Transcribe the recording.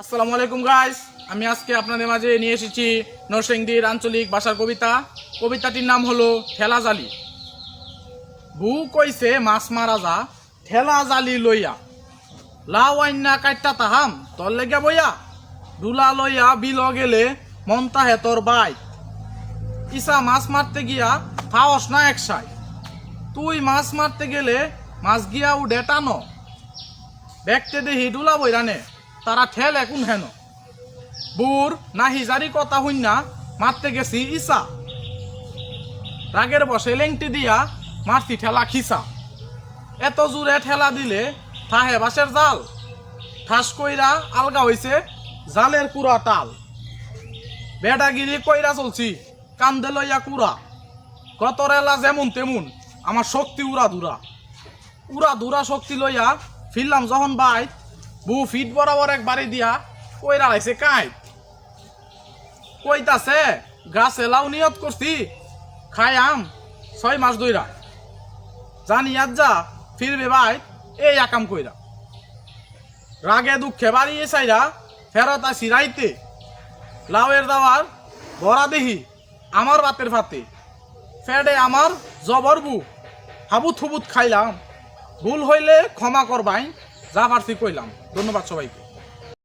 আসসালামু আলাইকুম গাইস, আমি আজকে আপনাদের মাঝে নিয়ে এসেছি নরসিংদীর আঞ্চলিক ভাষার কবিতা। কবিতাটির নাম হলো ঠেলা জালি। বু কইছে মাছ মারা যা, ঠেলা জালি লইয়া, লাউ আইনা কাইটা তাহাম তোর লেগে বইয়া, ডুলা লইয়া বিল গেলে মনতা হে তোর বাই, ইসা মাছ মারতে গিয়া খাওস না একসাই, তুই মাছ মারতে গেলে মাছ গিয়া উডে টানো, দেখতে দেহি ডুলা বইরানে তারা ঠেল এখন হেন, বুর নাহি জারি কথা হইনা মারতে গেছি ইসা, রাগের বসে লেংটি দিয়া মারছি ঠেলা খিসা, এত জোরে ঠেলা দিলে থাহে বাসের জাল, ঠাস কইরা আলগা হইছে জালের কুড়া টাল, বেডাগিরি কইরা চলছি কান্দে লইয়া কুড়া, কত রেলা যেমন তেমন আমার শক্তি উড়া ধুরা শক্তি লইয়া ফিরলাম যখন বাইত, বু ফিট বরাবর এক বাড়ি দিয়া কইরা লাইছে কাইত, কইতাছে গাছে লাউ নিয়ত করছি খাই আম 6 মাস ধইরা, জানি আজ যা ফিরবে ভাই এই আকাম কইরা, রাগে দুঃখে বাড়িয়ে চাইরা ফেরত আসি রাইতে, লাউয়ের দাওয়ার ভরা দেহি আমার বাতের ফাতে, ফেডে আমার জবর বু হাবুত হুবুত খাইলাম, ভুল হইলে ক্ষমা করবাই, যা পারছি কইলাম। ধন্যবাদ সবাইকে।